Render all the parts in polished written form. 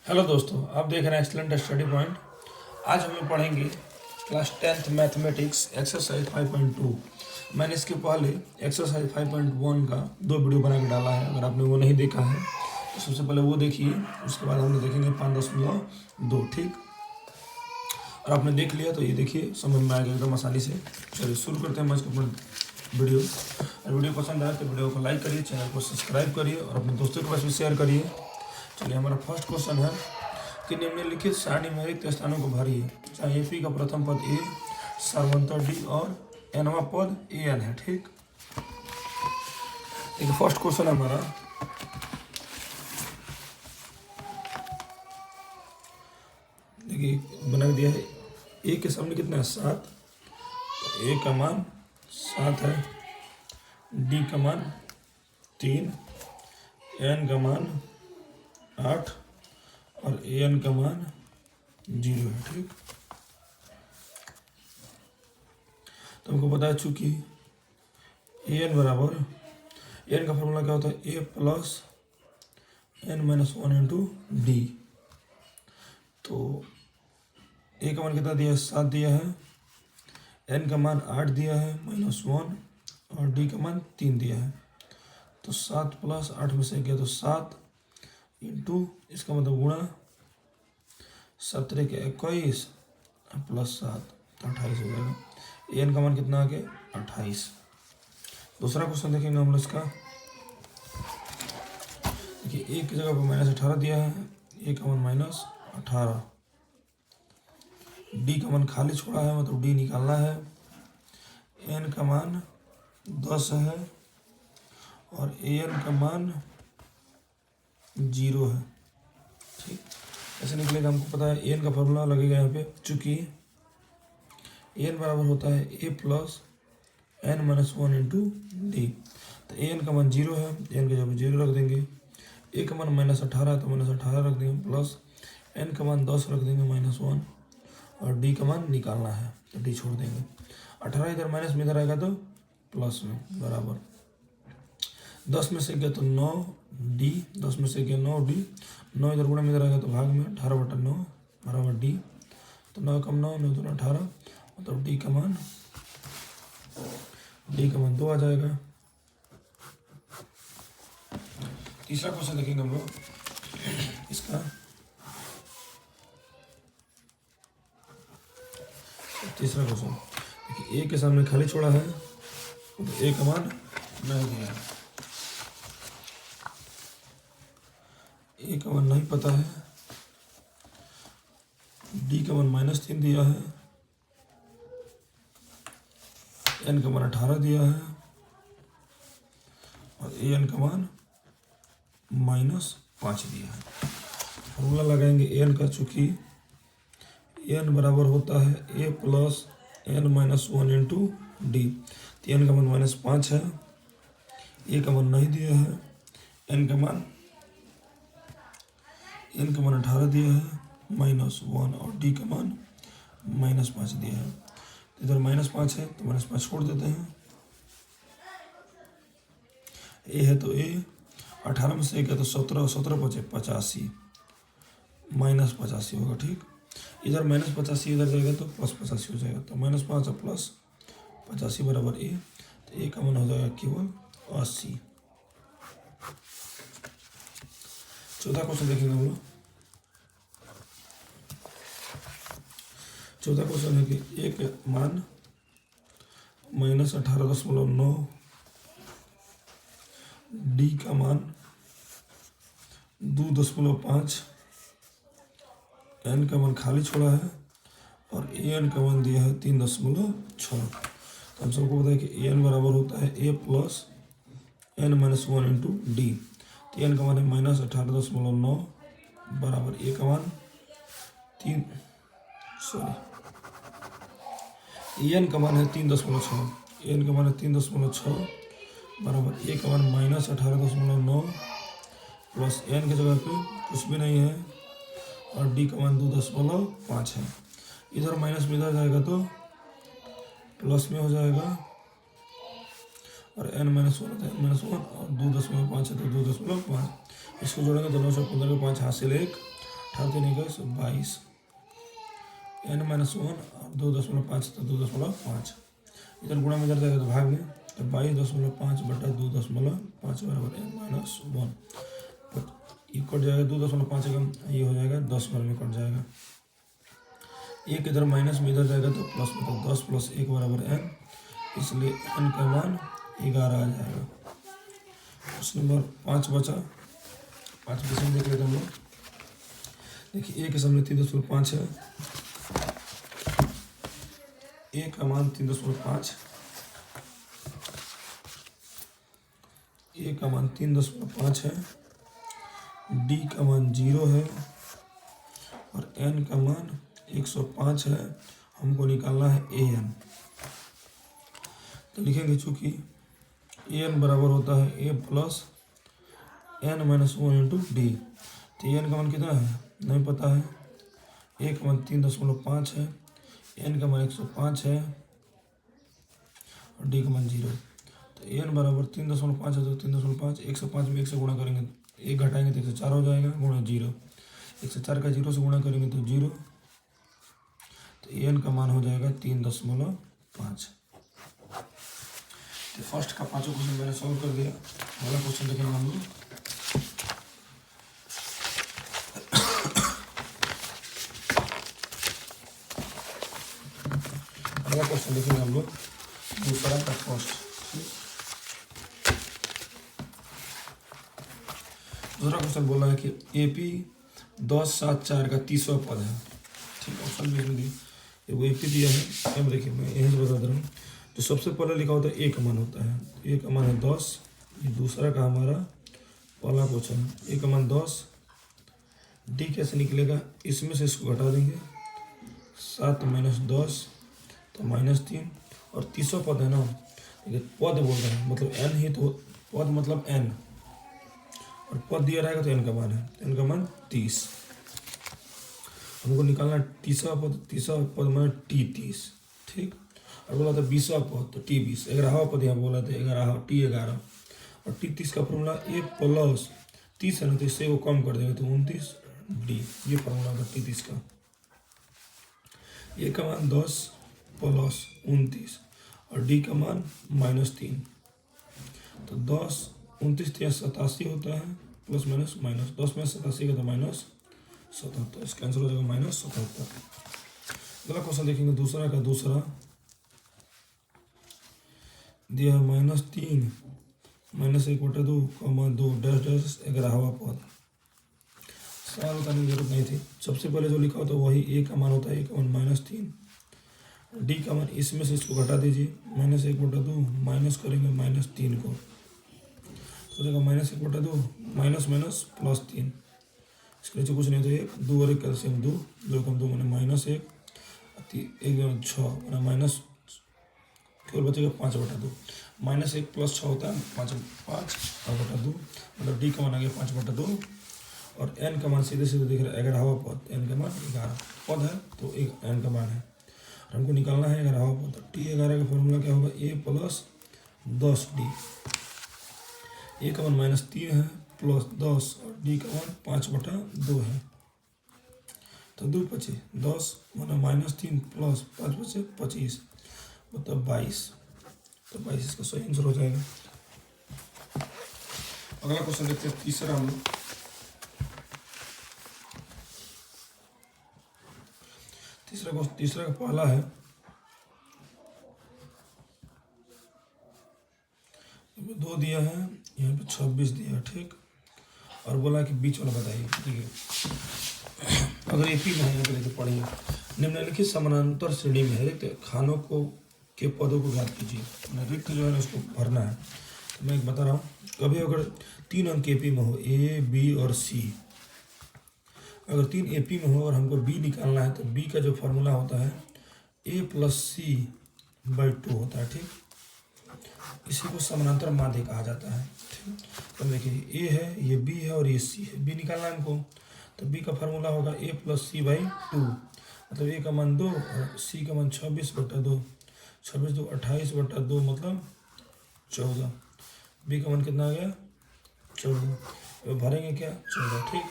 Hello दोस्तों, आप देख रहे हैं एक्सलेंट स्टडी पॉइंट। आज हम लोग पढ़ेंगे क्लास 10th मैथमेटिक्स एक्सरसाइज 5.2। मैंने इसके पहले एक्सरसाइज 5.1 का 2 वीडियो बना के डाला है। अगर आपने वो नहीं देखा है तो सबसे पहले वो देखिए, उसके बाद हम लोग देखेंगे 5.2। ठीक, और आपने देख लिया तो ये देखिए समझ में आएगा एकदम आसानी से। चलिए शुरू करते हैं आज का वीडियो। और वीडियो पसंद आए तो वीडियो को लाइक करिए, चैनल को सब्सक्राइब करिए और अपने दोस्तों के पास भी शेयर करिए। चलिए, हमारा फर्स्ट क्वेश्चन है कि निम्नलिखित सारणी में रिक्त स्थानों को भरिए। चाहे एपी का प्रथम पद ए, सर्वंतर डी और एनवा पद ए एन है। ठीक, एक फर्स्ट क्वेश्चन है हमारा। देखिए बना दिया है, ए के सामने कितना है 7, तो ए का मान 7 है, डी का मान 3, एन का मान 8 और ए एन का मान 0 है। ठीक, तो हमको पता है चूंकि ए एन बराबर, ए एन का फॉर्मूला क्या होता है, a plus n minus 1 into d. तो ए का मान कितना दिया है, 7 दिया है, एन का मान 8 दिया है -1 और डी का मान 3 दिया है। तो 7 प्लस 8 में से गया तो 7 इंटू, इसका मतलब गुणा 17 के 21 प्लस 7 तो 28 हो जाएगा। एन का मान कितना आ गया 28। दूसरा क्वेश्चन देखेंगे हम लोग इसका। देखिए एक की जगह पर -18 दिया है, ए का मान -18, डी का मान खाली छोड़ा है मतलब डी निकालना है, एन का मान 10 है और ए एन का मान 0 है। ठीक, ऐसे निकलेगा। हमको पता है एन का फॉर्मूला लगेगा यहाँ पे, चूँकि एन बराबर होता है a plus n minus 1 into d. तो एन का मान 0 है, एन का जब 0 रख देंगे, ए का मान -18 है तो -18 रख देंगे, प्लस एन का मान 10 रख देंगे -1 और डी का मान निकालना है तो डी छोड़ देंगे। 18 इधर माइनस में इधर आएगा तो प्लस में, बराबर 10 में से गया तो 9 डी, 10 में से गया 9 डी, 9 इधर गुणा में इधर आएगा तो भाग में 18/9 बराबर डी। तो 9 कम 9, 9 2 18, मतलब डी का मान 2 आ जाएगा। तीसरा क्वेश्चन देखेंगे हम लोग इसका। तीसरा क्वेश्चन देखिए, ए के सामने खाली छोड़ा है तो ए का मान नहीं दिया है, ए का मान नहीं पता है, डी का मान -3 दिया है, एन का मान 18 दिया है और ए एन का मान -5 दिया है। फॉर्मूला लगाएंगे एन का, चूँकि एन बराबर होता है a plus n minus 1 into d. तो एन का मान -5 है, ए का मान नहीं दिया है, एन का मान 18 दिया है -1 और डी का मान -5 दिया है। इधर -5 है तो -5 छोड़ देते हैं। ए है तो ए, 18 में से गया तो 17, 17 बचे 85, -85 होगा। ठीक, इधर -85 इधर जाएगा तो +85 हो जाएगा, तो -5 और +85 बराबर ए। तो ए का मान हो जाएगा केवल 80। चौथा क्वेश्चन देखेंगे हम लोग। चौथा क्वेश्चन है कि ए का मान -18.9, डी का मान 2.5, एन का मान खाली छोड़ा है और ए एन का मान दिया है 3.6। तो हम सबको पता है कि ए एन बराबर होता है a plus n minus 1 into d. तो एन का मान है -18.9 बराबर ए का मान एन का मान है 3.6, एन का मान है 3.6 बराबर ए का मान -18.9 प्लस एन के जगह पे कुछ भी नहीं है और डी का मान 2.5 है। इधर माइनस में इधर जाएगा तो प्लस में हो जाएगा और n-1 होता है n-1 और 2.5 है तो 2.5, इसको जोड़ेंगे तो 9 से 15 के 5 हासिल 1, 22 n माइनस 1 और 2.5 तो 2.5 इधर गुणा में इधर जाएगा तो भाग में, तो 22.5 बटा 2.5 बराबर n माइनस 1। ये कट जाएगा 2.5 का, ये हो जाएगा 10 बार में कट जाएगा। एक इधर माइनस में इधर जाएगा तो प्लस में, तो 10 + 1 बराबर n, इसलिए n का मान 11 आ जाएगा। क्वेश्चन नंबर 5 बचा। 5 क्वेश्चन देख लेते हम लोग। देखिए a के सामने 3.5 है, a का मान 3.5, a का मान 3.5 है, d का मान 0 है और n का मान 105 है। हमको निकालना है an। तो लिखेंगे चूँकि an बराबर होता है a plus n minus 1 into d. तो n का मान कितना है नहीं पता है, a का मान 3.5 है, n का मान 105 है और d का मान 0। तो n बराबर 3.5 है, तो 3.5 105 में 1 से गुणा करेंगे, 1 घटाएंगे तो 104 हो जाएगा, गुणा 0। 104 का 0 से गुणा करेंगे तो 0, तो n का मान हो जाएगा 3.5। तो फर्स्ट का 5 क्वेश्चन मैंने सॉल्व कर दिया। अगला क्वेश्चन देखेंगे हम लोग। अगला क्वेश्चन देखेंगे हम लोग दूसरा का फर्स्ट। दूसरा क्वेश्चन बोला है कि AP 10, 7, 4 का 30वां पद है। ठीक है, ऑप्शन भी दिए, वो AP दिया है। अब देखिए मैं यहीं से बता दे रहा हूँ। जो सबसे पहले लिखा होता है a का मान होता है, a का मान है 10। ये दूसरा का हमारा पहला क्वेश्चन है, a का मान 10। d कैसे निकलेगा, इसमें से इसको घटा देंगे, 7 - 10 तो -3। और 30वां पद है ना, देखिए पद बोल रहे हैं मतलब n ही, तो पद मतलब n, और पद दिया रहेगा तो n का मान है, n का मान 30। हमको निकालना 30वां पद, 30वां पद मान t 30। ठीक, और बोला था 20वां पद तो t 20। 11वां पद यहाँ बोला था 11 t 11 और t 30 का फॉर्मूला a प्लस 30 है ना, तो इससे वो कम कर देंगे तो 29 d। ये फॉर्मूला था t 30 का। a का मान 10 प्लस 29 और d का मान -3, तो 10 29 या 87 होता है, प्लस माइनस माइनस 10 में 87 का तो -77, इसका आंसर हो जाएगा -77। अगला क्वेश्चन देखेंगे दूसरा का। दूसरा दिया है -3 -1/2, 2 डैश डैश 11वां पद। सवाल बताने की जरूरत नहीं थी, सबसे पहले जो लिखा होता है वही a का मान होता है, a का मान -3, d का मान इसमें से इसको घटा दीजिए, -1/2 माइनस करेंगे -3 को, तो देगा -1/2 माइनस माइनस +3। इसके नीचे कुछ नहीं तो 1 2 और 1 कैल्सियम 2 2 कम 2 मैंने -1 1 6 मैंने माइनस, केवल बचेगा 5/2। -1 + 6 होता है 5/2, मतलब d का मान आ गया 5/2 और n का मान सीधे सीधे दिख रहा है 11वां पद, n का मान 11 पद है तो एक n का मान है और हमको निकालना है 11वां पद। तो t 11 का फॉर्मूला क्या होगा, a प्लस 10d। a का मान -3 है प्लस 10 और d का मान 5/2 है, तो 2 बचे 10 माना -3 प्लस 5 बचे 25, मतलब 22। तो 22 इसका सही आंसर हो जाएगा। अगला क्वेश्चन देखते हैं तीसरा हम लोग। तीसरा का पहला है, दो दिया है, यहाँ पे 26 दिया है। ठीक, और बोला कि बीच वाला बताइए। ठीक है, अगर AP में है तो लेके पढ़िए। निम्नलिखित समानांतर श्रेणी में है, देखते खानों को के पदों को ज्ञात कीजिए। रिक्त जो है ना उसको भरना है। तो मैं एक बता रहा हूँ, कभी अगर 3 अंक AP में हो, A B और C, अगर 3 AP में हो और हमको B निकालना है तो B का जो फार्मूला होता है A + C/2 होता है। ठीक, इसी को समानांतर माध्य कहा जाता है। ठीक, तो देखिए A है, ये B है और ये C है। B निकालना है हमको, तो B का फार्मूला होगा A + C/2, मतलब A का मान 2 और C का मान 26/2, 26 2 28/2 मतलब 14। B का मान कितना आ गया 14, भरेंगे क्या 14। ठीक,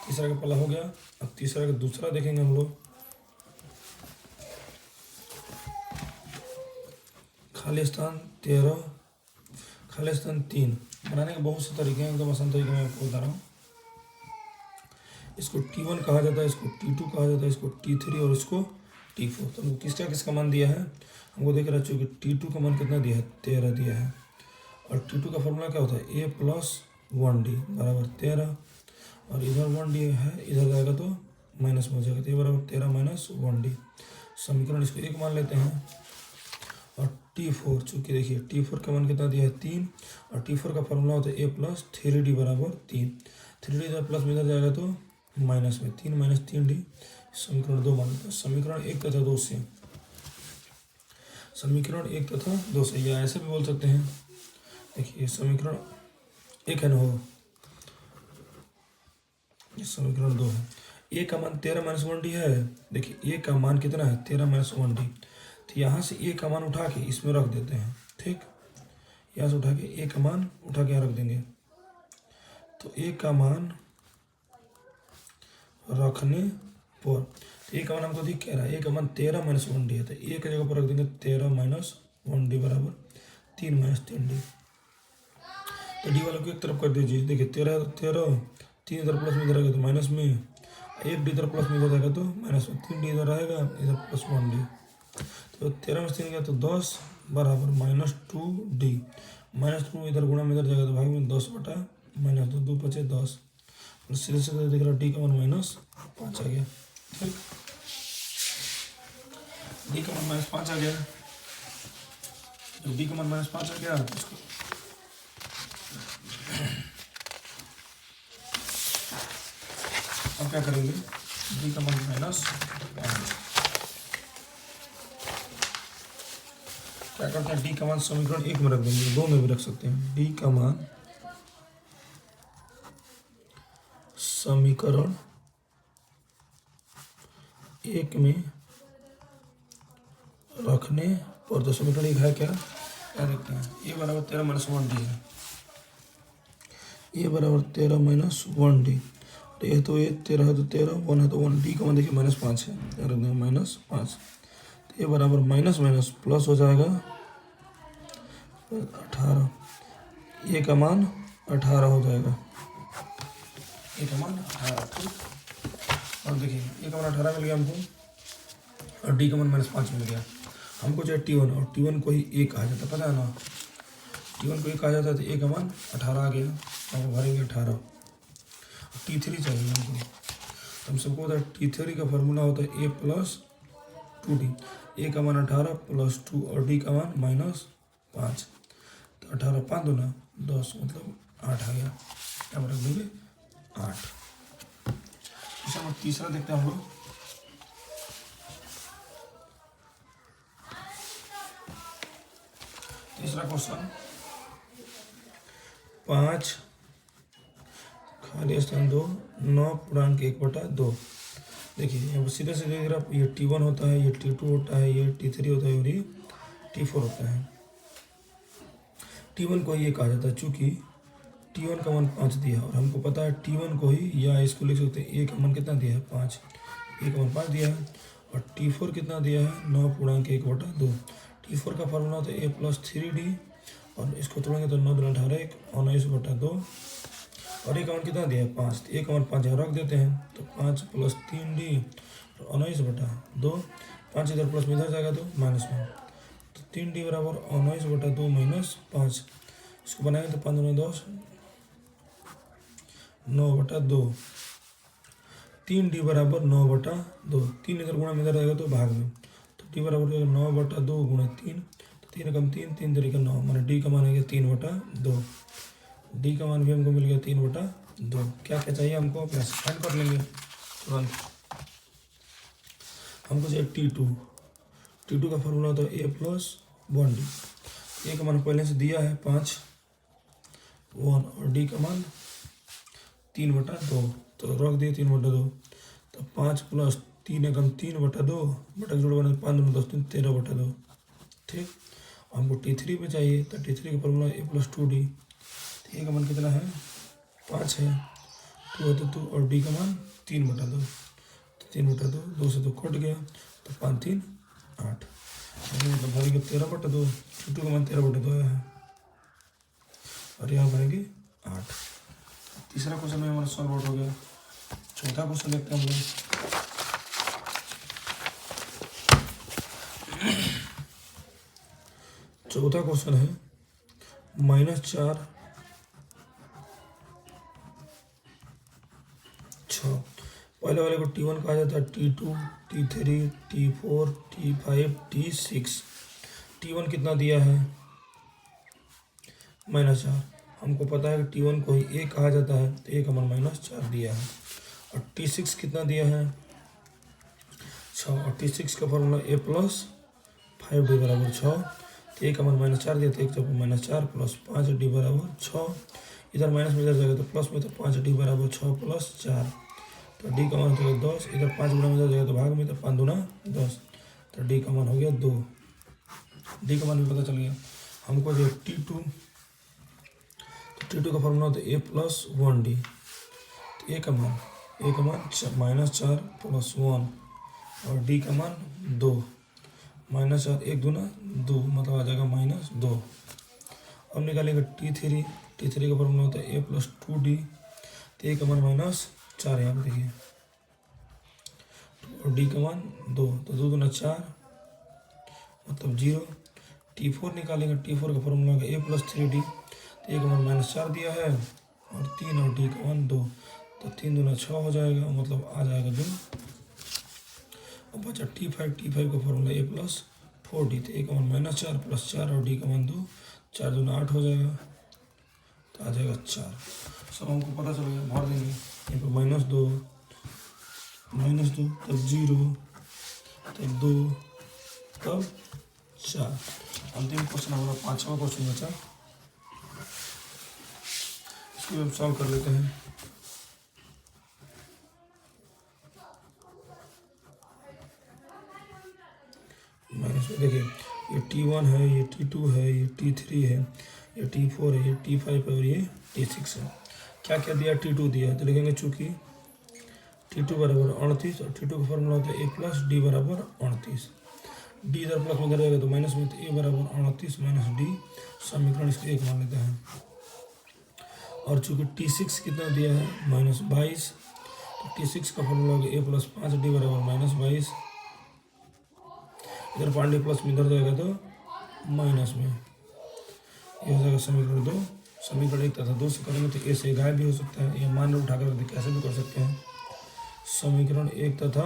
तीसरा का पहला हो गया। अब तीसरा का दूसरा देखेंगे हम लोग। खाली स्थान 13, खाली स्थान 3 बनाने के बहुत से तरीके हैं, एकदम आसान तरीके में आपको बता रहा हूँ। इसको T1 कहा जाता है, इसको T2 कहा जाता है, इसको T3 और इसको T4। तो हमको किसका मान दिया है, हमको देख रहा है कि T2 का मान कितना दिया है, 13 दिया है। और T2 का फॉर्मूला क्या होता है, A + 1D बराबर 13, और इधर 1D है, इधर जाएगा तो माइनस में हो जाएगा, तो ये बराबर 13 - 1D। समीकरण इसको 1 मान लेते हैं। और T4 चूँकि देखिए T4 का मान कितना दिया है, 3, और T4 का फॉर्मूला होता है A + 3D बराबर 3। 3D इधर प्लस में इधर जाएगा तो माइनस में, 3 - 3D। समीकरण 2 मान लेते हैं। समीकरण 1 तथा 2 से, समीकरण 1 तथा 2 से, या ऐसे भी बोल सकते हैं। देखिए समीकरण 1 है ना, हो ये समीकरण 2 है। ए का मान 13 - 1D है। देखिए ए का मान कितना है, 13 - 1D। तो यहाँ से ए का मान उठा के इसमें रख देते हैं, ठीक। यहाँ से उठा के ए का मान उठा के यहाँ रख देंगे। तो ए का मान रखने पर, तो ए का मान हमको दिख क्या रहा है, ए का मान 13 - 1D है। तो ए की जगह पर रख देंगे 13 - 1D बराबर 3 - 3D। तो डी वाले को एक तरफ कर दीजिए। देखिए 13 13, 3 इधर प्लस में इधर आएगा तो माइनस में, 1D इधर प्लस में इधर जाएगा तो माइनस में, 3D इधर आएगा, इधर + 1D। तो 13 में 3 गया तो 10 बराबर -2D। -2 इधर गुणा में इधर जाएगा तो भाग में 10 बटा -2, 2 × 5 = 10। और सीधे सीधे देख रहा डी का मान -5 आ गया, ठीक। डी का मान -5 आ गया। जब डी का मान -5 आ गया तो इसको अब क्या करेंगे, डी का मान -5 क्या करते हैं, डी का मान समीकरण 1 में रख देंगे, 2 में भी रख सकते हैं। डी का मान समीकरण 1 में रखने पर, तो समीकरण 1 है क्या देखते हैं। ए बराबर 13 - 1D है, ए बराबर 13 - 1D। ये तो ये 13 है तो 13, 1 है तो 1, डी का मान देखिए -5 है, रख देंगे -5। तो ये बराबर माइनस माइनस प्लस हो जाएगा 18, ए का मान 18 हो जाएगा, ए का मान 18, ठीक। और देखिए ए का मान 18 मिल गया हमको, और डी का मान -5 मिल गया हमको। चाहे T1, और T1 को ही ए कहा जाता है, पता है ना, T1 को ए कहा जाता है। तो ए का मान 18 आ गया, हम भरेंगे 18। T3 चाहिए हमको, हम सबको होता है T3 का फार्मूला होता है A + 2D। ए का मान 18 + 2 और डी का मान -5। तो 18 5 2 ना 10, मतलब 8 आ गया। क्या रख देंगे 8। इसे हम तीसरा देखते हैं हम लोग। तीसरा क्वेश्चन, 5 खाली स्थान 2, 9.1/2। देखिए यहाँ पर सीधे सीधे अगर आप, ये T1 होता है, ये T2 होता है, ये T3 होता है और ये T4 होता है। T1 को ये कहा जाता है, चूँकि T1 का मान 5 दिया है, और हमको पता है T1 को ही, या इसको लिख सकते हैं, ए का मान कितना दिया है 5, ए का मान 5 दिया है। और T4 कितना दिया है 9.1/2। T4 का फार्मूला होता है A + 3D, और इसको तोड़ेंगे तो 9 × 18 = 19/2। और ए का मान कितना दिया है 5, तो ए का मान 5 यहाँ रख देते हैं। तो 5 + 3D 19/2, 5 इधर प्लस में इधर जाएगा तो माइनस में, तो 3D बराबर 19/2 - 5। इसको बनाएंगे तो 5 × 10 9/2, 3D बराबर 9/2। 3 इधर गुणा में इधर आएगा तो भाग में, तो डी बराबर 9/2 × 3, तो 3 कम 3, 3 तरीके 9, माने डी का मान आ गया 3/2। डी का मान भी हमको मिल गया 3/2। क्या क्या चाहिए हमको, अपना फाइंड कर लेंगे तुरंत। हमको चाहिए T2 का फॉर्मूला होता है A + 1D। ए का मान पहले से दिया है 5 1, और डी का मान 3/2, तो रख दिए 3/2। तो 5 + 3 कम 3/2, बटा जोड़ बना 5 × 10 = 13/2, ठीक। हमको T3 पे चाहिए, तो T3 का फॉर्मूला A + 2D। ए का मान कितना है 5 है, टू है तो 2 और डी का मान 3/2, तो 3/2, 2 से 2 कट गया, तो 5 3 8, मतलब भरेंगे 13/2, टू का मान 13/2 आया है, और यहाँ भरेंगे 8। तीसरा क्वेश्चन में हमारा सॉल्व आउट हो गया। चौथा क्वेश्चन देखते हैं हम लोग। चौथा क्वेश्चन है -4 6। पहले वाले को T1 कहा जाता है, T2 T3 T4 T5 T6। T1 कितना दिया है -4। हमको पता है कि T1 को ही A कहा जाता है, तो A का मान -4 दिया है। और T6 कितना दिया है 6, और T6 का फॉर्मूला A + 5D = 6, तो A का मान -4 दिया, तो 1 -4 + 5D = 6। इधर माइनस में इधर जाएगा तो प्लस में, तो 5D = 6 + 4, तो D का मान हो गया 10। इधर 5 गुणा में इधर जाएगा तो भाग में, तो 5 दूना 10, तो D का मान हो गया 2। D का मान भी पता चल गया हमको। जो T2, तो T2 का फॉर्मूला होता है A + 1D, तो A का मान -4 + 1, और D का मान 2, -4 1 दूना 2, मतलब आ जाएगा -2। अब निकालेंगे T3। T3 का फॉर्मूला होता है A + 2D, तो A का मान -4, यहाँ पे देखिए, और D का मान 2, तो 2 दूना 4, मतलब 0। T4 निकालेंगे। T4 का फॉर्मूला होगा A + 3D, तो A का मान -4 दिया है, और 3, और D का मान 2, तो 3 दूना 6 हो जाएगा, मतलब आ जाएगा 2। अब बचा T5। T5 का फॉर्मूला A + 4D, तो A का मान -4 + 4, और D का मान 2, 4 दूना 8 हो जाएगा, तो आ जाएगा 4। सब हमको पता चल गया, भर देंगे यहाँ पे -2, तब 0, तब 2, तब 4। अंतिम क्वेश्चन हमारा 5वां क्वेश्चन बचा, इसको हम सॉल्व कर लेते हैं। माइनस में देखिए, ये T1 है, ये T2 है, ये T3 है, ये T4 है, ये T5 है, और ये T6 है। क्या क्या दिया, T2 दिया है, तो लिखेंगे चूँकि T2 = 38, और T2 का फॉर्मूला होता है A + D = 38। D इधर प्लस में इधर रहेगा तो माइनस में, तो A = 38 - D, समीकरण इसको 1 मान लेते हैं। और चूँकि T6 कितना दिया है -22, तो T6 का फॉर्मूला होगा A + 5D = -22। इधर 5D प्लस में इधर जाएगा तो माइनस में, ये हो जाएगा समीकरण 2। समीकरण 1 तथा 2 से करेंगे तो A से गायब भी हो सकता है, ये मान उठा कर कैसे भी कर सकते हैं। समीकरण 1 तथा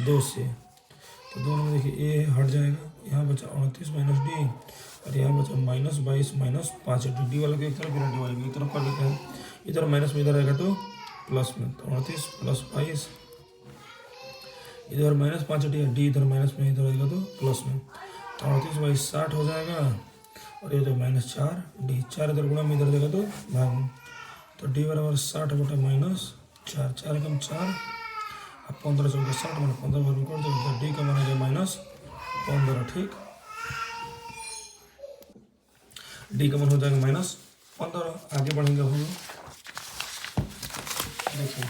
2 से, तो दोनों में देखिए A हट जाएगा, यहाँ बचा 38 - D, और यहाँ बचा -22 - 5D। D वाला को एक तरफ, बिना D वाले को एक तरफ कर लेते हैं। इधर माइनस में इधर आएगा तो प्लस में, तो 38 + 22, इधर -5D है, D इधर माइनस में इधर आएगा तो प्लस में, तो 38 / 60 हो जाएगा, और ये तो -4D, 4 इधर गुणा में इधर जाएगा तो भाग में, तो D = 60/-4, 4 × 4, अब 15 × 4 = 60, मतलब 15 भाग में कर देंगे, तो D का मान आ जाएगा -15। ठीक, D का मान हो जाएगा -15। आगे बढ़ेंगे हम लोग, देखिए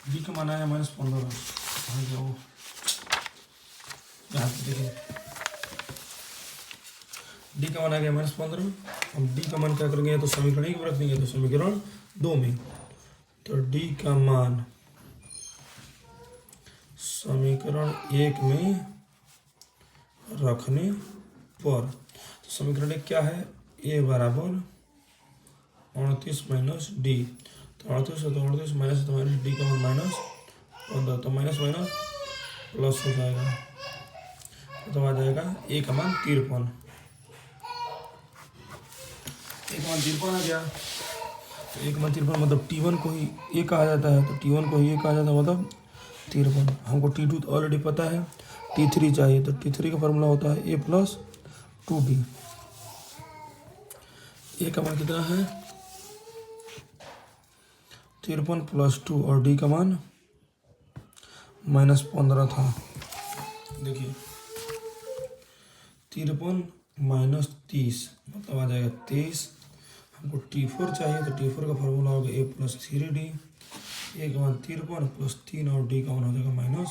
D का मान आया -15। यहाँ पे देखिए D का मान आ गया -15। हम D का मान क्या करेंगे, तो समीकरण 1 में रख देंगे, तो समीकरण 2 में, तो D का मान समीकरण 1 में रखने पर, तो समीकरण 1 क्या है, A = 38 - D, तो 38 है तो 38, माइनस है तो माइनस, D का मान -15, तो माइनस प्लस हो जाएगा, तो आ जाएगा A का मान 53। A का मान 53 आ गया, तो A का मान 53, मतलब T1 को ही A कहा जाता है, तो T1 को ही A कहा जाता है, मतलब 53। हमको T2 तो ऑलरेडी पता है, T3 चाहिए, तो T3 का फॉर्मूला होता है A + 2D। A का मान कितना है 53 + 2, और D का मान -15 था। देखिए 53 माइनस 30 मतलब आ जाएगा 23। हमको T4 चाहिए तो T4 का फॉर्मूला होगा a + 3d। a का मान 53 + 3 और d का मान हो जाएगा -15।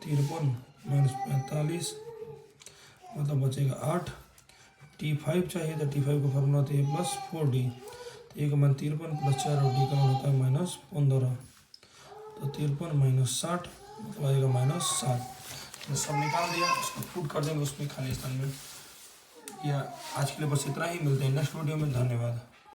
53 - 45 मतलब बचेगा 8। T5 चाहिए तो T5 का फॉर्मूला होता है a + 4d। a का मान 53 + 4 और d का मान होता है -15। तो 53 - 60 मतलब आएगा -7। तो सब निकाल दिया, उसको पुट कर देंगे उसमें खाली स्थान में। या आज के लिए बस इतना ही, मिलते हैं नेक्स्ट वीडियो में। धन्यवाद।